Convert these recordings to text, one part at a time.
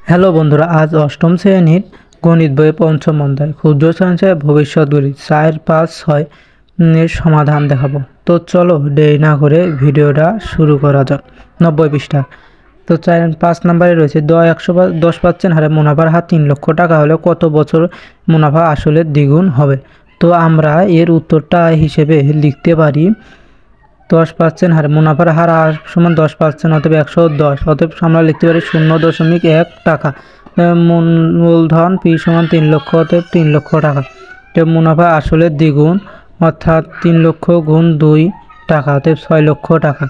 Hello বন্ধুরা, আজ অষ্টম শ্রেণীর গণিত বইয়ে পঞ্চম অধ্যায় ক্ষুদ্র সঞ্চয় ভবিষ্যৎগুলি 4, 5, 6 এর সমাধান দেখাবো। তো চলো দেরি না করে ভিডিওটা শুরু করা যাক। 90 পৃষ্ঠা। তো 5 নম্বরে রয়েছে 10% হারে মুনাফার হার 3 লক্ষ টাকা হলে কত বছর মুনাফা আসলে দ্বিগুণ হবে। তো আমরা এর উত্তরটা হিসেবে লিখতে পারি 10% হারে মুনাফার হার আর সমান 10%, অতএব 110, অতএব আমরা লিখতে পারি 0.1 টাকা। মূলধন পি সমান 3 লক্ষ, অতএব 3 লক্ষ টাকা। তো মুনাফা আসলে দ্বিগুণ, অর্থাৎ 3 লক্ষ গুণ 2 টাকা, অতএব 6 লক্ষ টাকা।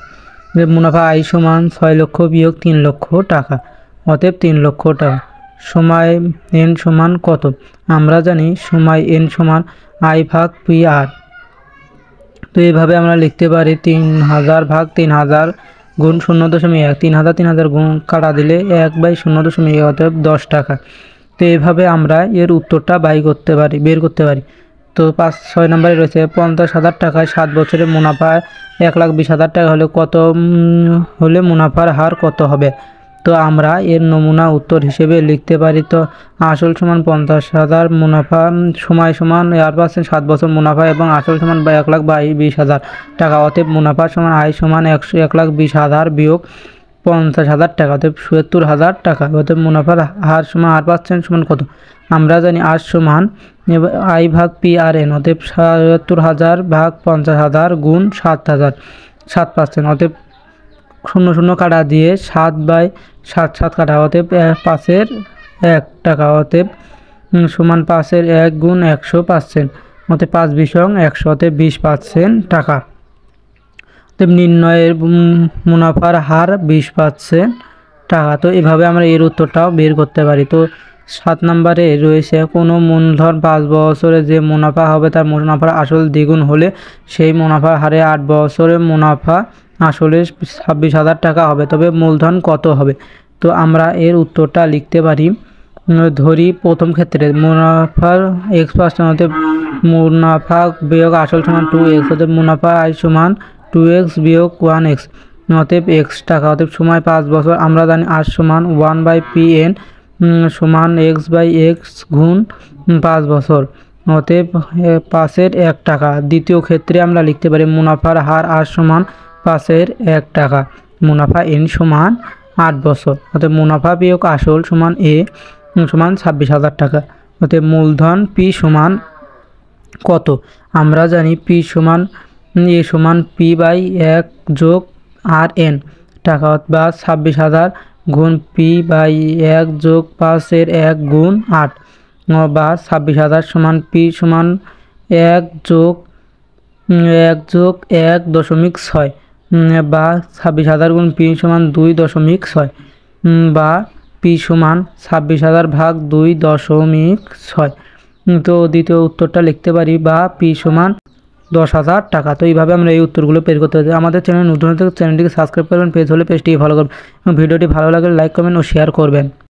মুনাফা আই সমান 6 লক্ষ বিয়োগ 3 লক্ষ টাকা, অতএব 3 লক্ষ টাকা। সময় এন সমান কত? আমরা জানি সময় এন সমান আই ভাগ পি আর। তো এইভাবে আমরা লিখতে পারি 3000 ভাগ 3000 গুণ 0.1, 3000 গুণ কাটা দিলে 1/0.1, অতএব 10 টাকা। তো এইভাবে আমরা এর উত্তরটা বের করতে পারি। তো 6 নম্বরে রয়েছে 50,000 টাকায় 7 বছরে মুনাফা 1,20,000 টাকা হলে মুনাফার হার কত হবে? তো আমরা এর নমুনা উত্তর হিসেবে লিখতে পারি। তো আসল সমান 50,000, মুনাফা সময় সমান 8%, 7 বছর মুনাফা এবং আসল সমান 1,20,000 টাকা, অতএব মুনাফা সমান আয় সমান 1,20,000 বিয়োগ 50,000 টাকা, অতএব 70,000 টাকা। অতএব মুনাফার হার সমান 8% সমান কত? আমরা জানি আর সমান আই ভাগ পি আর এন, অতএব 70,000 ভাগ 50,000 গুণ 7%, অতএব 0 কাটা দিয়ে 7/7 কাটা, অতএব 5-এর 1 টাকা, অতএব সমান 5-এর 1 গুণ 100%, অতএব 5-20-100, অতএব 20% টাকা। অতএব নির্ণয়ের মুনাফার হার 20% টাকা। তো এভাবে আমরা এর উত্তরটাও বের করতে পারি। তো 7 নম্বরে রয়েছে কোনো মূলধন 5 বছরে যে মুনাফা হবে তার মুনাফার আসল দ্বিগুণ হলে সেই মুনাফার হারে 8 বছরে মুনাফা আসলে 26,000 টাকা হবে, তবে মূলধন কত হবে? তো আমরা এর উত্তরটা লিখতে পারি। ধরি প্রথম ক্ষেত্রে মুনাফার x%, অতএব মুনাফা বিয়োগ আসল সমান 2x, অতএব মুনাফা আয় সমান 2x বিয়োগ 1x, অতএব x টাকা, অতএব সময় 5 বছর। আমরা জানি আর সমান 1/pn সমান x/x গুণ 5 বছর, অতএব 5-এর 1 টাকা। দ্বিতীয় ক্ষেত্রে আমরা লিখতে পারি মুনাফার হার আর সমান 5-এর 1 টাকা, মুনাফা এন সমান 8 বছর, অতএব মুনাফা বিয়োগ আসল সমান এ সমান 26,000 টাকা। অতএব মূলধন পি সমান কত? আমরা জানি পি সমান এ সমান p/1 যোগ আর এন টাকা, বা 26,000 গুণ p/1 যোগ 5-এর 1 গুণ 8, বা 26,000 সমান পি সমান 1 যোগ 1.6, বা 26,000 গুণ পি সমান 2.6, বা পি সমান 26,000 ভাগ 2.6। তো দ্বিতীয় উত্তরটা লিখতে পারি বা পি সমান 10,000 টাকা। তো এইভাবে আমরা এই উত্তরগুলো বের করতে পারি। আমাদের চ্যানেল নতুন হলে চ্যানেলটিকে সাবস্ক্রাইব করবেন, পেজ হলে পেজটিকে ফলো করবেন এবং ভিডিওটি ভালো লাগলে লাইক কমেন্ট ও শেয়ার করবেন।